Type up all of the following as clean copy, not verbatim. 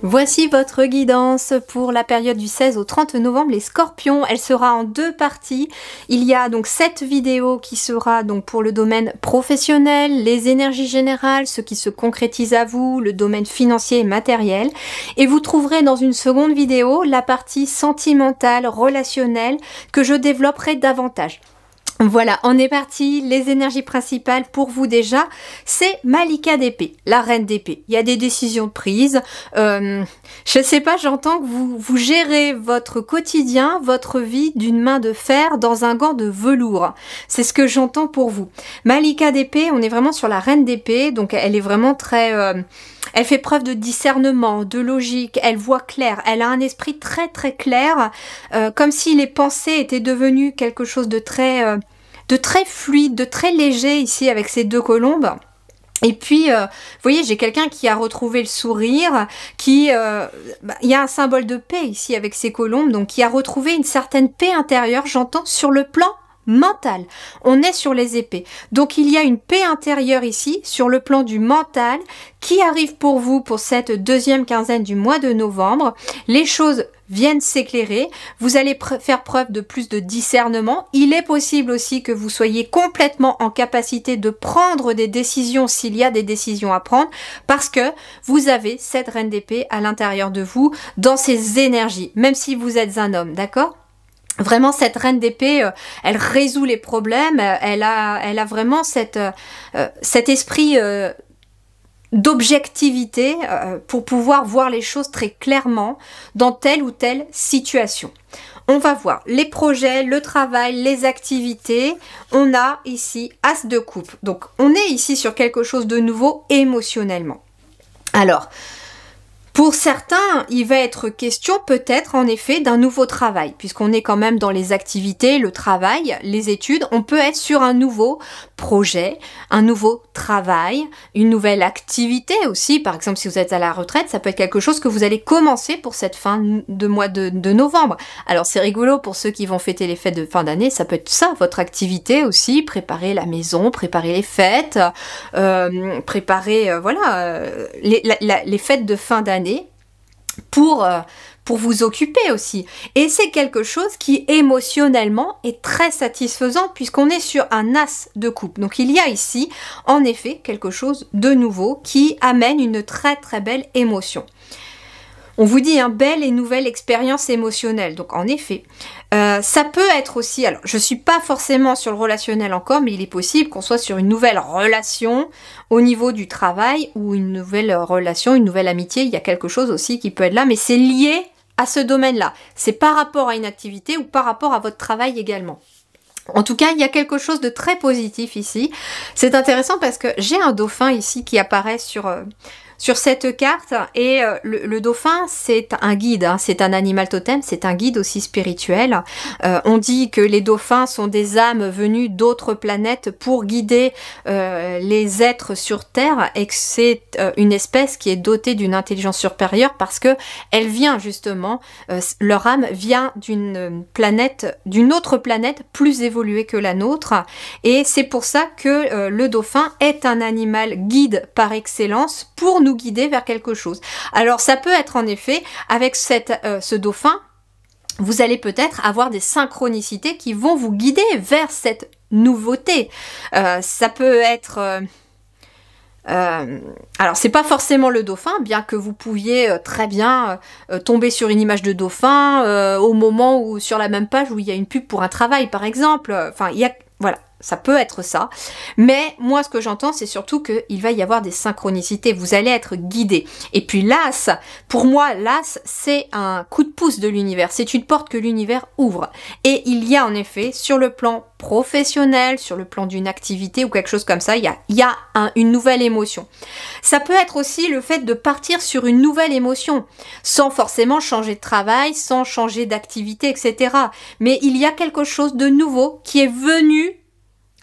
Voici votre guidance pour la période du 16 au 30 novembre, les scorpions. Elle sera en deux parties. Il y a donc cette vidéo qui sera donc pour le domaine professionnel, les énergies générales, ce qui se concrétise à vous, le domaine financier et matériel. Et vous trouverez dans une seconde vidéo la partie sentimentale, relationnelle, que je développerai davantage. Voilà, on est parti. Les énergies principales pour vous déjà, c'est Malika d'épée, la reine d'épée. Il y a des décisions prises. Je sais pas, j'entends que vous gérez votre quotidien, votre vie d'une main de fer dans un gant de velours. C'est ce que j'entends pour vous. Malika d'épée, on est vraiment sur la reine d'épée, donc elle est vraiment très... elle fait preuve de discernement, de logique, elle voit clair, elle a un esprit très très clair, comme si les pensées étaient devenues quelque chose de très fluide, de très léger ici avec ces deux colombes. Et puis, vous voyez, j'ai quelqu'un qui a retrouvé le sourire, il y a un symbole de paix ici avec ces colombes, donc qui a retrouvé une certaine paix intérieure, j'entends, sur le plan mental. On est sur les épées. Donc il y a une paix intérieure ici, sur le plan du mental, qui arrive pour vous pour cette deuxième quinzaine du mois de novembre. Les choses viennent s'éclairer. Vous allez faire preuve de plus de discernement. Il est possible aussi que vous soyez complètement en capacité de prendre des décisions s'il y a des décisions à prendre, parce que vous avez cette reine d'épée à l'intérieur de vous, dans ces énergies, même si vous êtes un homme, d'accord ? Vraiment, cette reine d'épée, elle résout les problèmes, elle a vraiment cet esprit d'objectivité pour pouvoir voir les choses très clairement dans telle ou telle situation. On va voir les projets, le travail, les activités. On a ici As de coupe. Donc, on est ici sur quelque chose de nouveau émotionnellement. Alors, pour certains, il va être question peut-être en effet d'un nouveau travail, puisqu'on est quand même dans les activités, le travail, les études. On peut être sur un nouveau projet, un nouveau travail, une nouvelle activité aussi. Par exemple, si vous êtes à la retraite, ça peut être quelque chose que vous allez commencer pour cette fin de mois de novembre. Alors c'est rigolo pour ceux qui vont fêter les fêtes de fin d'année, ça peut être ça, votre activité aussi, préparer la maison, préparer les fêtes, préparer les fêtes de fin d'année pour vous occuper aussi. Et c'est quelque chose qui émotionnellement est très satisfaisant puisqu'on est sur un as de coupe. Donc il y a ici en effet quelque chose de nouveau qui amène une très très belle émotion. On vous dit belle et nouvelle expérience émotionnelle. Donc en effet, ça peut être aussi, alors je suis pas forcément sur le relationnel encore, mais il est possible qu'on soit sur une nouvelle relation au niveau du travail ou une nouvelle relation, une nouvelle amitié. Il y a quelque chose aussi qui peut être là, mais c'est lié à ce domaine-là. C'est par rapport à une activité ou par rapport à votre travail également. En tout cas, il y a quelque chose de très positif ici. C'est intéressant parce que j'ai un dauphin ici qui apparaît sur cette carte, et le dauphin, c'est un guide, c'est un animal totem, c'est un guide aussi spirituel. On dit que les dauphins sont des âmes venues d'autres planètes pour guider les êtres sur Terre, et que c'est une espèce qui est dotée d'une intelligence supérieure parce que elle vient justement, leur âme vient d'une autre planète plus évoluée que la nôtre, et c'est pour ça que le dauphin est un animal guide par excellence pour nous guider vers quelque chose. Alors ça peut être en effet avec ce dauphin, vous allez peut-être avoir des synchronicités qui vont vous guider vers cette nouveauté. Ça peut être alors c'est pas forcément le dauphin, bien que vous pouviez très bien tomber sur une image de dauphin au moment où sur la même page où il y a une pub pour un travail par exemple. Enfin il y a, voilà, ça peut être ça, mais moi ce que j'entends c'est surtout qu'il va y avoir des synchronicités, vous allez être guidé. Et puis l'as, pour moi l'as c'est un coup de pouce de l'univers, c'est une porte que l'univers ouvre. Et il y a en effet sur le plan professionnel, sur le plan d'une activité ou quelque chose comme ça, il y a une nouvelle émotion. Ça peut être aussi le fait de partir sur une nouvelle émotion, sans forcément changer de travail, sans changer d'activité, etc. Mais il y a quelque chose de nouveau qui est venu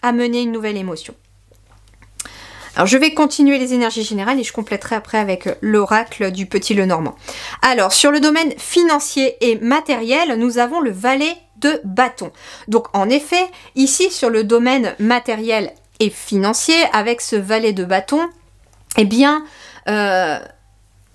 amener une nouvelle émotion. Alors je vais continuer les énergies générales et je compléterai après avec l'oracle du Petit Lenormand. Alors sur le domaine financier et matériel, nous avons le valet de bâton. Donc en effet, ici sur le domaine matériel et financier, avec ce valet de bâton, eh bien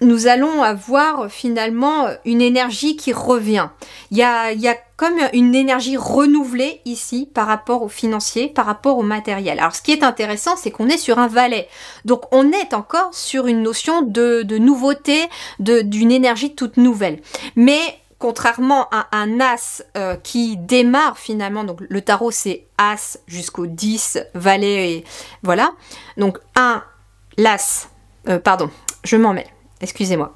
nous allons avoir finalement une énergie qui revient. Il y a comme une énergie renouvelée ici par rapport au financier, par rapport au matériel. Alors ce qui est intéressant, c'est qu'on est sur un valet. Donc on est encore sur une notion de nouveauté, d'une énergie toute nouvelle. Mais contrairement à un as qui démarre finalement, donc le tarot c'est as jusqu'au 10, valet et voilà. Donc un, l'as, pardon, je m'en mêle. Excusez-moi.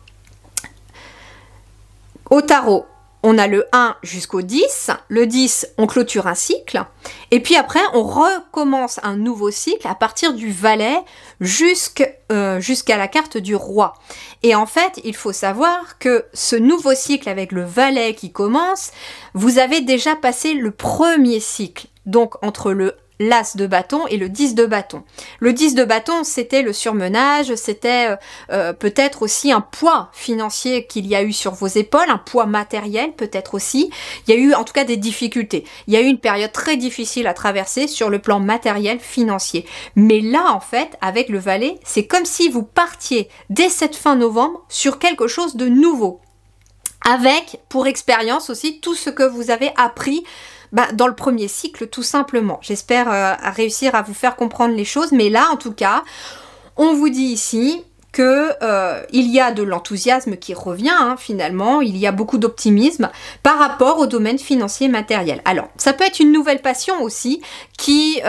Au tarot, on a le 1 jusqu'au 10. Le 10, on clôture un cycle. Et puis après, on recommence un nouveau cycle à partir du valet jusqu'à la carte du roi. Et en fait, il faut savoir que ce nouveau cycle avec le valet qui commence, vous avez déjà passé le premier cycle. Donc, entre le l'as de bâton et le 10 de bâton. Le 10 de bâton, c'était le surmenage, c'était peut-être aussi un poids financier qu'il y a eu sur vos épaules, un poids matériel peut-être aussi. Il y a eu en tout cas des difficultés. Il y a eu une période très difficile à traverser sur le plan matériel, financier. Mais là, en fait, avec le valet, c'est comme si vous partiez dès cette fin novembre sur quelque chose de nouveau. Avec, pour expérience aussi, tout ce que vous avez appris dans le premier cycle, tout simplement. J'espère réussir à vous faire comprendre les choses, mais là, en tout cas, on vous dit ici que il y a de l'enthousiasme qui revient, hein, finalement, il y a beaucoup d'optimisme par rapport au domaine financier matériel. Alors, ça peut être une nouvelle passion aussi qui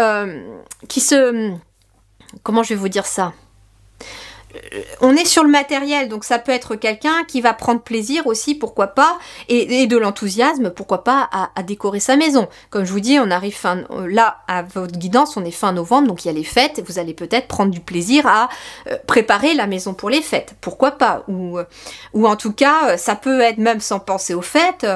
se... Comment je vais vous dire ça ? On est sur le matériel, donc ça peut être quelqu'un qui va prendre plaisir aussi, pourquoi pas, et de l'enthousiasme, pourquoi pas, à décorer sa maison. Comme je vous dis, on arrive là à votre guidance, on est fin novembre, donc il y a les fêtes, vous allez peut-être prendre du plaisir à préparer la maison pour les fêtes, pourquoi pas, ou en tout cas, ça peut être même sans penser aux fêtes,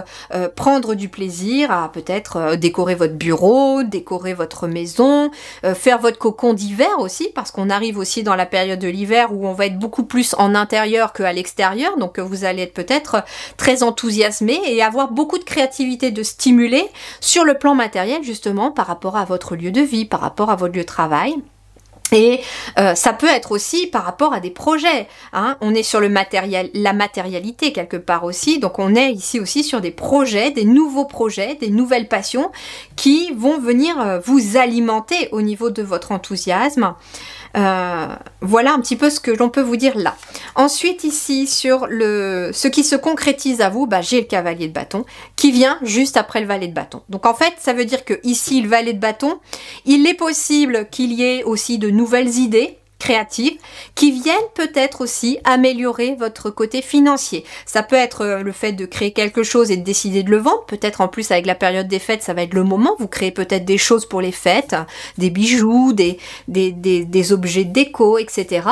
prendre du plaisir à peut-être décorer votre bureau, décorer votre maison, faire votre cocon d'hiver aussi, parce qu'on arrive aussi dans la période de l'hiver où on va être beaucoup plus en intérieur qu'à l'extérieur, donc vous allez être peut-être très enthousiasmé et avoir beaucoup de créativité de stimuler sur le plan matériel justement par rapport à votre lieu de vie, par rapport à votre lieu de travail. Et ça peut être aussi par rapport à des projets, hein. On est sur le matériel, la matérialité quelque part aussi, donc on est ici aussi sur des projets, des nouveaux projets, des nouvelles passions qui vont venir vous alimenter au niveau de votre enthousiasme. Voilà un petit peu ce que l'on peut vous dire là. Ensuite ici sur ce qui se concrétise à vous, j'ai le cavalier de bâton qui vient juste après le valet de bâton. Donc en fait ça veut dire que ici le valet de bâton, il est possible qu'il y ait aussi de nouvelles idées créatives qui viennent peut-être aussi améliorer votre côté financier. Ça peut être le fait de créer quelque chose et de décider de le vendre. Peut-être en plus avec la période des fêtes, ça va être le moment. Vous créez peut-être des choses pour les fêtes, des bijoux, des objets déco, etc.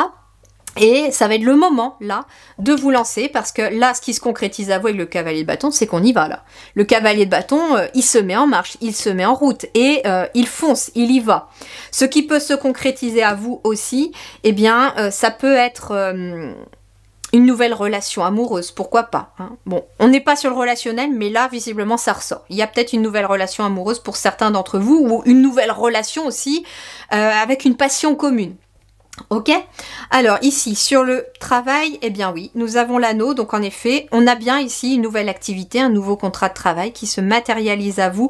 Et ça va être le moment, là, de vous lancer, parce que là, ce qui se concrétise à vous avec le cavalier de bâton, c'est qu'on y va, là. Le cavalier de bâton, il se met en marche, il se met en route, et il fonce, il y va. Ce qui peut se concrétiser à vous aussi, eh bien, ça peut être une nouvelle relation amoureuse, pourquoi pas, hein. Bon, on n'est pas sur le relationnel, mais là, visiblement, ça ressort. Il y a peut-être une nouvelle relation amoureuse pour certains d'entre vous, ou une nouvelle relation aussi, avec une passion commune. Ok, alors ici sur le travail, eh bien oui, nous avons l'anneau, donc en effet, on a bien ici une nouvelle activité, un nouveau contrat de travail qui se matérialise à vous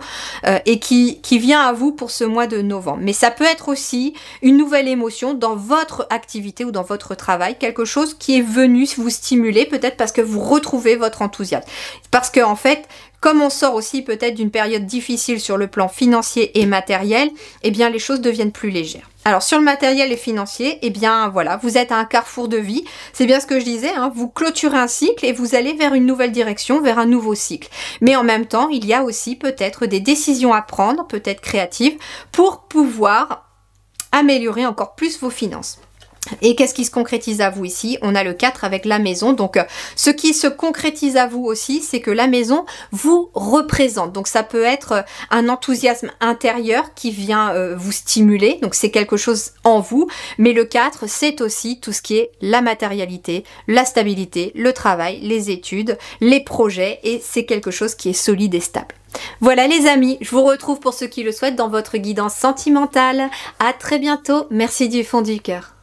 et qui vient à vous pour ce mois de novembre. Mais ça peut être aussi une nouvelle émotion dans votre activité ou dans votre travail, quelque chose qui est venu vous stimuler, peut-être parce que vous retrouvez votre enthousiasme. Parce que en fait, comme on sort aussi peut-être d'une période difficile sur le plan financier et matériel, eh bien les choses deviennent plus légères. Alors sur le matériel et financier, eh bien voilà, vous êtes à un carrefour de vie, c'est bien ce que je disais, hein, vous clôturez un cycle et vous allez vers une nouvelle direction, vers un nouveau cycle. Mais en même temps, il y a aussi peut-être des décisions à prendre, peut-être créatives, pour pouvoir améliorer encore plus vos finances. Et qu'est-ce qui se concrétise à vous ici? On a le 4 avec la maison. Donc, ce qui se concrétise à vous aussi, c'est que la maison vous représente. Donc, ça peut être un enthousiasme intérieur qui vient vous stimuler. Donc, c'est quelque chose en vous. Mais le 4, c'est aussi tout ce qui est la matérialité, la stabilité, le travail, les études, les projets. Et c'est quelque chose qui est solide et stable. Voilà les amis, je vous retrouve pour ceux qui le souhaitent dans votre guidance sentimentale. À très bientôt. Merci du fond du cœur.